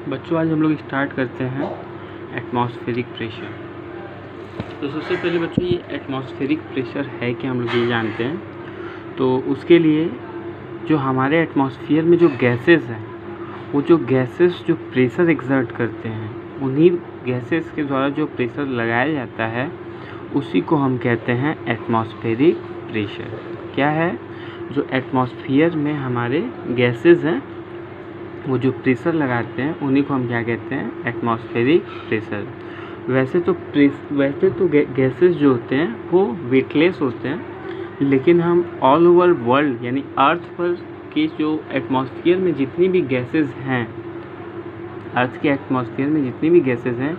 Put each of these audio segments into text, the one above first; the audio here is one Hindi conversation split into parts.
बच्चों आज हम लोग स्टार्ट करते हैं एटमॉस्फेरिक प्रेशर। तो सबसे पहले बच्चों ये एटमॉस्फेरिक प्रेशर है कि हम लोग ये जानते हैं। तो उसके लिए जो हमारे एटमॉस्फेयर में जो गैसेस हैं, वो जो गैसेस जो प्रेशर एक्सर्ट करते हैं, उन्हीं गैसेस के द्वारा जो प्रेशर लगाया जाता है उसी को हम कहते हैं एटमॉस्फेरिक प्रेशर। क्या है? जो एटमॉस्फेयर में हमारे गैसेस हैं वो जो प्रेशर लगाते हैं उन्हीं को हम क्या कहते हैं? Atmospheric pressure. वैसे तो गैसेस जो होते हैं वो वेटलेस होते हैं, लेकिन हम ऑल ओवर वर्ल्ड यानी अर्थ पर के जो एटमॉस्फेयर में जितनी भी गैसेस हैं, अर्थ के एटमॉस्फेयर में जितनी भी गैसेस हैं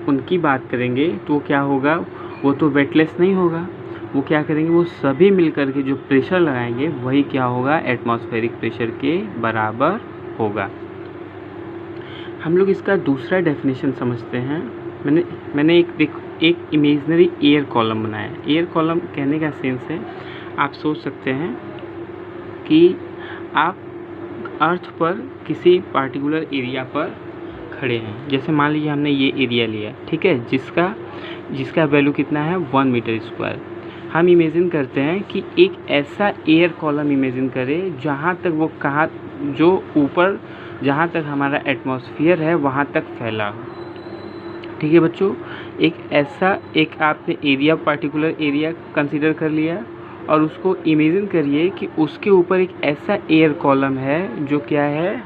उनकी बात करेंगे तो क्या होगा? वो तो वेटलेस नहीं होगा। वो क्या करेंगे? वो सभी मिलकर के जो प्रेशर लगाएंगे वही क्या होगा? एटमॉस्फेरिक प्रेशर के बराबर होगा। हम लोग इसका दूसरा डेफिनेशन समझते हैं। मैंने एक इमेजिनरी एयर कॉलम बनाया। एयर कॉलम कहने का सेंस है, आप सोच सकते हैं कि आप अर्थ पर किसी पार्टिकुलर एरिया पर खड़े हैं। जैसे मान लीजिए हमने ये एरिया लिया, ठीक है, जिसका वैल्यू कितना है? 1 मीटर स्क्वायर। हम इमेजिन करते हैं कि एक ऐसा एयर कॉलम इमेजिन करें जहाँ तक जो ऊपर जहाँ तक हमारा एटमॉस्फेयर है वहाँ तक फैला हो। ठीक है बच्चों, एक आपने पार्टिकुलर एरिया कंसीडर कर लिया और उसको इमेजिन करिए कि उसके ऊपर एक ऐसा एयर कॉलम है जो क्या है,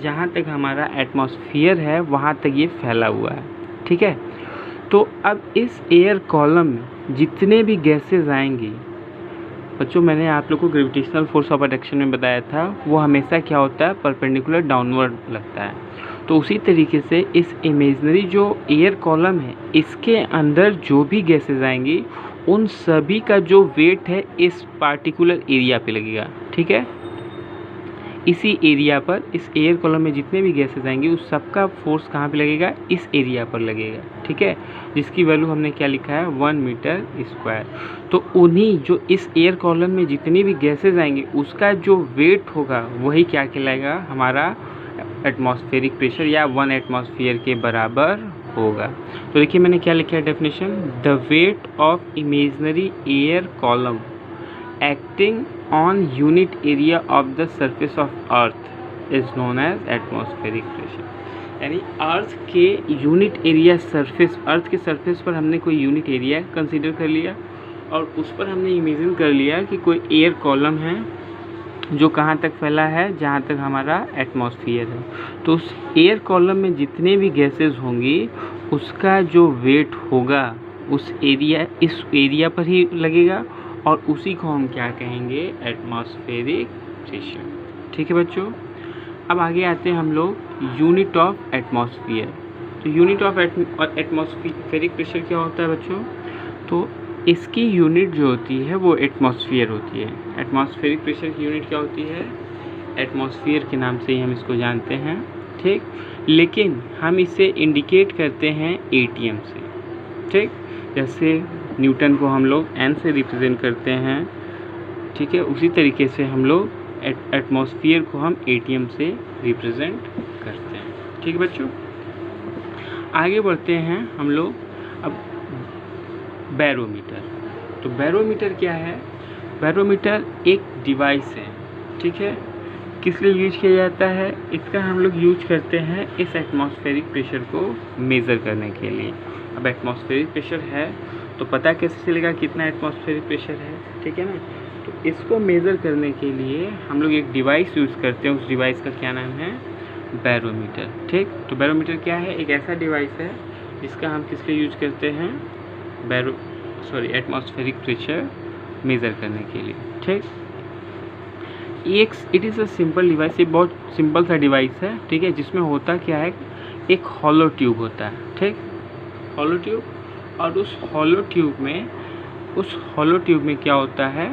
जहाँ तक हमारा एटमॉस्फेयर है वहाँ तक ये फैला हुआ है। ठीक है, तो अब इस एयर कॉलम में जितने भी गैसेस आएंगी, बच्चों मैंने आप लोग को ग्रेविटेशनल फोर्स ऑफ अट्रैक्शन में बताया था, वो हमेशा क्या होता है? परपेंडिकुलर डाउनवर्ड लगता है। तो उसी तरीके से इस इमेजिनरी जो एयर कॉलम है, इसके अंदर जो भी गैसेस आएंगी उन सभी का जो वेट है इस पार्टिकुलर एरिया पे लगेगा। ठीक है, इसी एरिया पर, इस एयर कॉलम में जितने भी गैसेस आएंगे उस सबका फोर्स कहाँ पे लगेगा? इस एरिया पर लगेगा। ठीक है, जिसकी वैल्यू हमने क्या लिखा है? 1 मीटर स्क्वायर। तो उन्हीं जो इस एयर कॉलम में जितनी भी गैसेस आएंगी उसका जो वेट होगा वही क्या कहलाएगा? हमारा एटमॉस्फेरिक प्रेशर या 1 एटमॉस्फेयर के बराबर होगा। तो देखिए मैंने क्या लिखा है definition? The weight of imaginary air column acting on unit area of the surface of earth is known as atmospheric pressure। यानी अर्थ के यूनिट एरिया सरफेस, अर्थ के सरफेस पर हमने कोई यूनिट एरिया कंसीडर कर लिया और उस पर हमने इमेजिन कर लिया कि कोई एयर कॉलम है जो कहाँ तक फैला है? जहाँ तक हमारा एटमॉस्फेयर है। तो उस एयर कॉलम में जितने भी गैसेस होंगी उसका जो वेट होगा इस एरिया पर ही लगेगा और उसी को हम क्या कहेंगे? Atmospheric pressure. ठीक है बच्चों, अब आगे आते हैं हम लोग यूनिट ऑफ एटमॉस्फेयर। तो यूनिट ऑफ एटमॉस्फेरिक प्रेशर क्या होता है बच्चों? तो इसकी यूनिट जो होती है वो एटमॉस्फेयर होती है। एटमॉस्फेरिक प्रेशर की यूनिट क्या होती है? एटमॉस्फेयर के नाम से ही हम इसको जानते हैं। ठीक, लेकिन हम इसे इंडिकेट करते हैं एटीएम से। ठीक, जैसे न्यूटन को हम लोग एन से रिप्रेजेंट करते हैं, ठीक है, उसी तरीके से हम लोग एटमॉस्फेयर को हम एटीएम से रिप्रेजेंट करते हैं। ठीक है बच्चों, आगे बढ़ते हैं हम लोग अब बैरोमीटर। तो बैरोमीटर क्या है? बैरोमीटर एक डिवाइस है। ठीक है, किस लिए यूज किया जाता है? इसका हम लोग यूज करते हैं इस एटमॉस्फेरिक प्रेशर को मेज़र करने के लिए। अब एटमॉस्फेरिक प्रेशर है तो पता कैसे चलेगा कितना एटमॉस्फेरिक प्रेशर है? ठीक है ना, तो इसको मेज़र करने के लिए हम लोग एक डिवाइस यूज़ करते हैं। उस डिवाइस का क्या नाम है? बैरोमीटर। ठीक, तो बैरोमीटर क्या है? एक ऐसा डिवाइस है जिसका हम किस लिए यूज करते हैं? एटमॉस्फेरिक प्रेशर मेज़र करने के लिए। ठीक, it is a simple device. ये बहुत सिंपल सा डिवाइस है। ठीक है, जिसमें होता क्या है? एक हॉलो ट्यूब होता है। ठीक, हॉलो ट्यूब, और उस हॉलो ट्यूब में क्या होता है?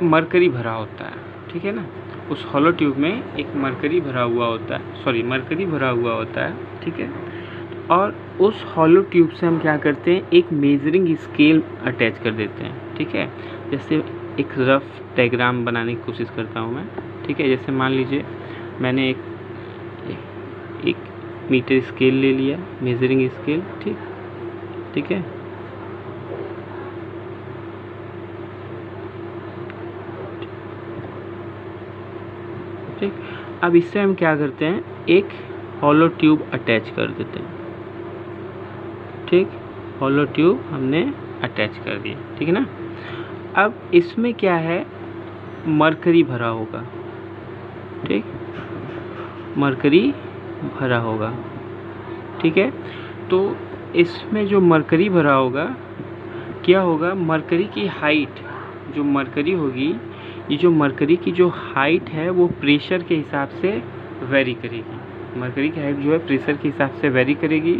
मरकरी भरा होता है। ठीक है ना, उस हॉलो ट्यूब में एक मरकरी भरा हुआ होता है। ठीक है, और उस हॉलो ट्यूब से हम क्या करते हैं? एक मेजरिंग स्केल अटैच कर देते हैं। ठीक है, जैसे एक रफ डायग्राम बनाने की कोशिश करता हूँ मैं। ठीक है, जैसे मान लीजिए मैंने एक मीटर स्केल ले लिया, मेजरिंग स्केल, ठीक है। ठीक, अब इससे हम क्या करते हैं, एक हॉलो ट्यूब अटैच कर देते हैं। ठीक, हॉलो ट्यूब हमने अटैच कर दिया, ठीक है ना। अब इसमें क्या है, मरकरी भरा होगा। ठीक, मरकरी भरा होगा, ठीक है। तो इसमें जो मरकरी भरा होगा, क्या होगा, मरकरी की हाइट, जो मरकरी होगी, ये जो मरकरी की जो हाइट है वो प्रेशर के हिसाब से वेरी करेगी। मरकरी की हाइट जो है प्रेशर के हिसाब से वेरी करेगी,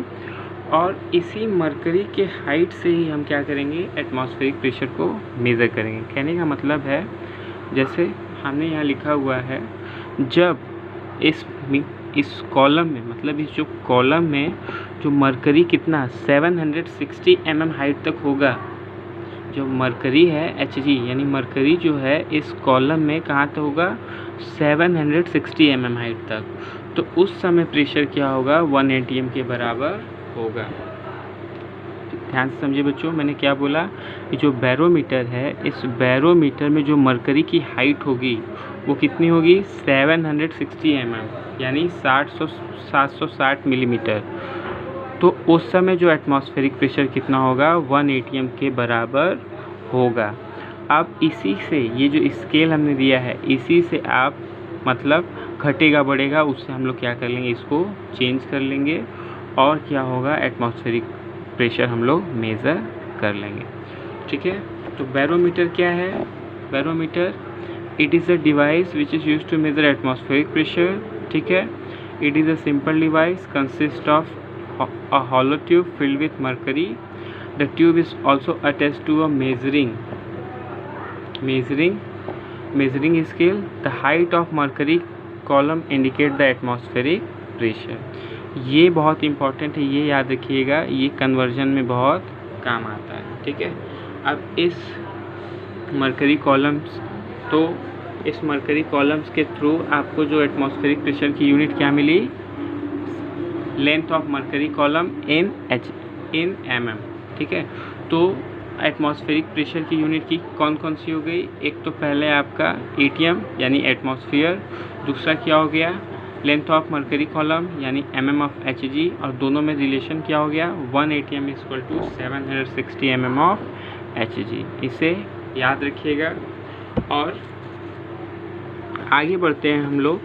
और इसी मरकरी के हाइट से ही हम क्या करेंगे, एटमॉस्फेरिक प्रेशर को मेज़र करेंगे। कहने का मतलब है, जैसे हमने यहाँ लिखा हुआ है, जब इस कॉलम में, मतलब इस जो कॉलम में जो मरकरी कितना 760 mm हाइट तक होगा, जो मरकरी है Hg, यानी मरकरी जो है इस कॉलम में कहाँ तक होगा, 760 mm हाइट तक, तो उस समय प्रेशर क्या होगा, 1 atm के बराबर होगा। ध्यान से समझिए बच्चों, मैंने क्या बोला, कि जो बैरोमीटर है, इस बैरोमीटर में जो मरकरी की हाइट होगी वो कितनी होगी, 760 mm, यानी 760 मिलीमीटर। तो उस समय जो एटमॉस्फेरिक प्रेशर कितना होगा, 1 atm के बराबर होगा। अब इसी से, ये जो स्केल हमने दिया है, इसी से आप मतलब घटेगा बढ़ेगा, उससे हम लोग क्या कर लेंगे, इसको चेंज कर लेंगे, और क्या होगा, एटमॉस्फेरिक प्रेशर हम लोग मेज़र कर लेंगे। ठीक है, तो बैरोमीटर क्या है, barometer it is a device which is used to measure atmospheric pressure. ठीक है, it is a simple device consist of a hollow tube filled with mercury. The tube is also attached to a measuring scale. The height of mercury column indicate the atmospheric pressure. ये बहुत इंपॉर्टेंट है, ये याद रखिएगा, ये कन्वर्जन में बहुत काम आता है। ठीक है, अब इस मरकरी कॉलम्स, तो इस मरकरी कॉलम्स के थ्रू आपको जो एटमॉस्फेरिक प्रेशर की यूनिट क्या मिली, length of mercury column in mm। ठीक है, तो एटमॉस्फेरिक प्रेशर की यूनिट की कौन कौन सी हो गई, एक तो पहले आपका atm यानी एटमॉस्फेयर, दूसरा क्या हो गया, लेंथ ऑफ मरकरी कॉलम यानी mm ऑफ Hg, और दोनों में रिलेशन क्या हो गया, 1 atm equal to 760 mm of Hg। इसे याद रखिएगा, और आगे बढ़ते हैं हम लोग।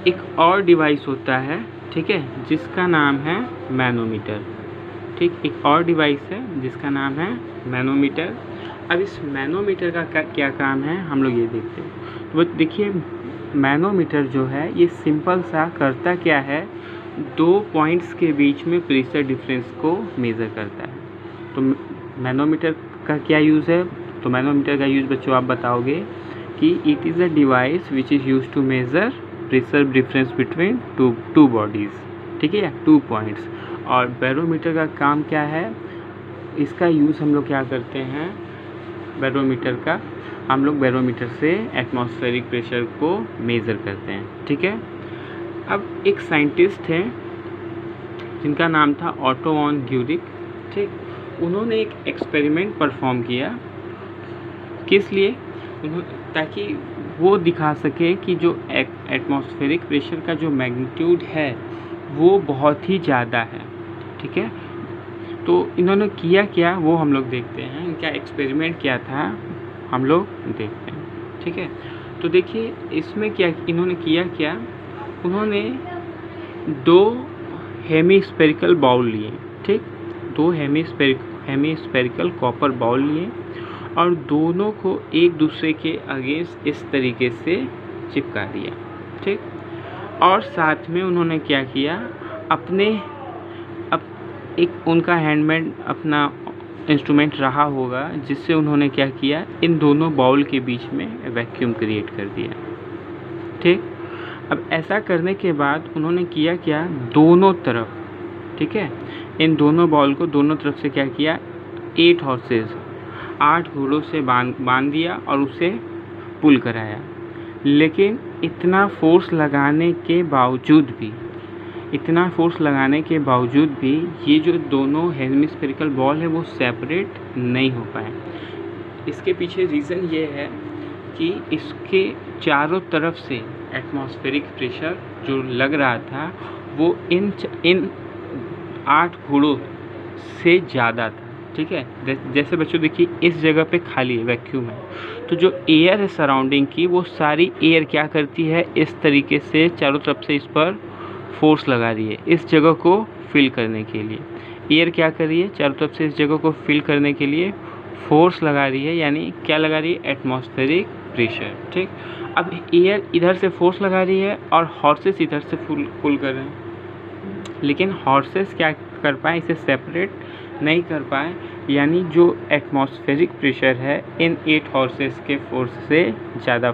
एक और डिवाइस होता है, ठीक है, जिसका नाम है मैनोमीटर। ठीक, एक और डिवाइस है जिसका नाम है मैनोमीटर। अब इस मैनोमीटर का क्या काम है, हम लोग ये देखते हैं। तो देखिए, मैनोमीटर जो है ये सिंपल सा करता क्या है, 2 पॉइंट्स के बीच में प्रेशर डिफरेंस को मेज़र करता है। तो मैनोमीटर का क्या यूज़ है, तो मैनोमीटर का यूज़ बच्चों आप बताओगे कि it is a device which is use to measure pressure difference between two bodies. ठीक है, 2 पॉइंट्स। और बैरोमीटर का काम क्या है, इसका यूज़ हम लोग क्या करते हैं, बैरोमीटर का हम लोग बैरोमीटर से एटमॉस्फेरिक प्रेशर को मेज़र करते हैं। ठीक है, अब एक साइंटिस्ट हैं जिनका नाम था ऑटो वॉन ग्यूरिक। ठीक, उन्होंने एक एक्सपेरिमेंट परफॉर्म किया, किस लिए, ताकि वो दिखा सके कि जो एटमॉस्फेरिक प्रेशर का जो मैग्नीट्यूड है वो बहुत ही ज़्यादा है। ठीक है, तो इन्होंने किया क्या वो हम लोग देखते हैं, इनका एक्सपेरिमेंट क्या था हम लोग देखते हैं। ठीक है, तो देखिए इसमें क्या इन्होंने किया, क्या उन्होंने 2 हेमीस्फेरिकल बाउल लिए। ठीक, 2 हेमीस्फेरिकल कॉपर बाउल लिए, और दोनों को एक दूसरे के अगेंस्ट इस तरीके से चिपका दिया। ठीक, और साथ में उन्होंने क्या किया, एक उनका हैंडमेड अपना इंस्ट्रूमेंट रहा होगा, जिससे उन्होंने क्या किया, इन दोनों बाउल के बीच में वैक्यूम क्रिएट कर दिया। ठीक, अब ऐसा करने के बाद उन्होंने किया क्या, दोनों तरफ, ठीक है, इन दोनों बाउल को दोनों तरफ से क्या किया, 8 हॉर्सेस 8 घोड़ों से बांध दिया और उसे पुल कराया। लेकिन इतना फोर्स लगाने के बावजूद भी ये जो दोनों हेमिस्फेरिकल बॉल है वो सेपरेट नहीं हो पाए। इसके पीछे रीज़न ये है कि इसके चारों तरफ से एटमॉस्फेरिक प्रेशर जो लग रहा था वो इन 8 घोड़ों से ज़्यादा था। ठीक है, जैसे बच्चों देखिए इस जगह पे खाली है, वैक्यूम है, तो जो एयर है सराउंडिंग की वो सारी एयर क्या करती है, इस तरीके से चारों तरफ से इस पर फोर्स लगा रही है इस जगह को फिल करने के लिए। एयर क्या कर रही है, चारों तरफ से इस जगह को फिल करने के लिए फोर्स लगा रही है, यानी क्या लगा रही है, एटमॉस्फेरिक प्रेशर। ठीक, अब एयर इधर से फोर्स लगा रही है और हॉर्सेस इधर से पुल कर रहे हैं, लेकिन हॉर्सेस क्या कर पाए, इसे सेपरेट नहीं कर पाए, यानी जो एटमॉस्फेरिक प्रेशर है इन 8 हॉर्सेस के फोर्स से ज़्यादा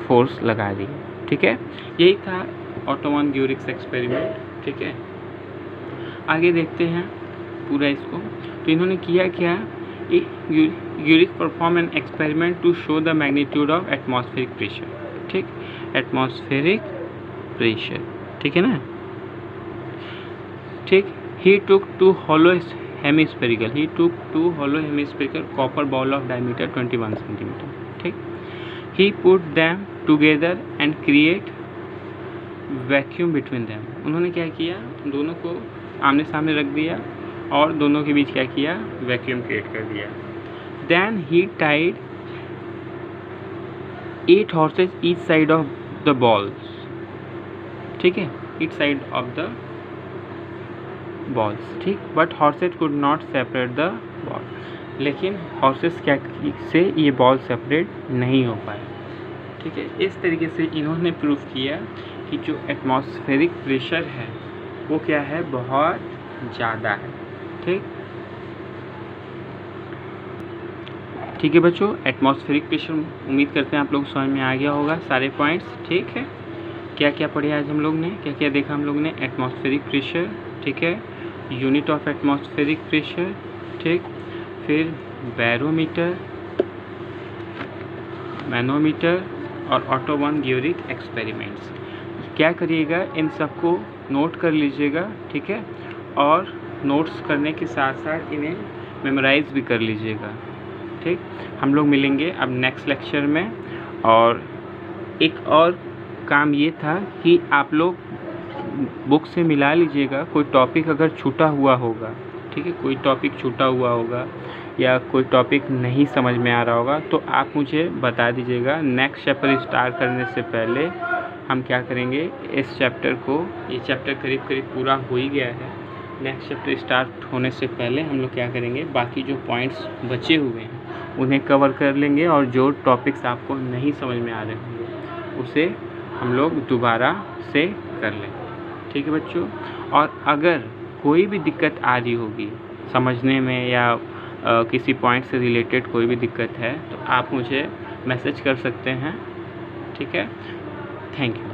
फोर्स लगा रही है। ठीक है, यही था ऑटो वन ग्यूरिक्स एक्सपेरिमेंट। ठीक है, आगे देखते हैं पूरा इसको। तो इन्होंने किया क्या, Guericke perform an experiment to show the magnitude of atmospheric pressure. ठीक, एटमॉस्फेरिक प्रेशर, ठीक है ना। ठीक, he took two hollow hemispherical copper ball of diameter 21 centimeter. ठीक, he put them together and create vacuum between them. उन्होंने क्या किया, दोनों को आमने सामने रख दिया और दोनों के बीच क्या किया, वैक्यूम क्रिएट कर दिया। Then he tied 8 horses each side of the balls. ठीक है, each side of the balls. ठीक, but horses could not separate the ball, लेकिन हॉर्सेस क्या से ये बॉल सेपरेट नहीं हो पाए। ठीक है, इस तरीके से इन्होंने प्रूव किया कि जो एटमॉस्फेरिक प्रेशर है वो क्या है, बहुत ज़्यादा है। ठीक है बच्चों, एटमॉस्फेरिक प्रेशर उम्मीद करते हैं आप लोग समझ में आ गया होगा सारे पॉइंट्स। ठीक है, क्या क्या पढ़े आज हम लोग ने, क्या क्या देखा हम लोग ने, एटमॉस्फेरिक प्रेशर, ठीक है, यूनिट ऑफ एटमॉस्फेरिक प्रेशर, ठीक, फिर बैरोमीटर, मैनोमीटर और ऑटो वन ग्यूरिक एक्सपेरिमेंट्स। क्या करिएगा, इन सबको नोट कर लीजिएगा। ठीक है, और नोट्स करने के साथ साथ इन्हें मेमोराइज भी कर लीजिएगा। ठीक, हम लोग मिलेंगे अब नेक्स्ट लेक्चर में। और एक और काम ये था कि आप लोग बुक से मिला लीजिएगा, कोई टॉपिक अगर छूटा हुआ होगा, ठीक है, कोई टॉपिक छूटा हुआ होगा या कोई टॉपिक नहीं समझ में आ रहा होगा तो आप मुझे बता दीजिएगा। नेक्स्ट चैप्टर स्टार्ट करने से पहले हम क्या करेंगे, इस चैप्टर को, ये चैप्टर करीब करीब पूरा हो ही गया है, नेक्स्ट चैप्टर स्टार्ट होने से पहले हम लोग क्या करेंगे, बाकी जो पॉइंट्स बचे हुए हैं उन्हें कवर कर लेंगे और जो टॉपिक्स आपको नहीं समझ में आ रहे होंगे उसे हम लोग दोबारा से कर लेंगे। ठीक है बच्चों, और अगर कोई भी दिक्कत आ रही होगी समझने में या किसी पॉइंट से रिलेटेड कोई भी दिक्कत है तो आप मुझे मैसेज कर सकते हैं। ठीक है, थैंक यू।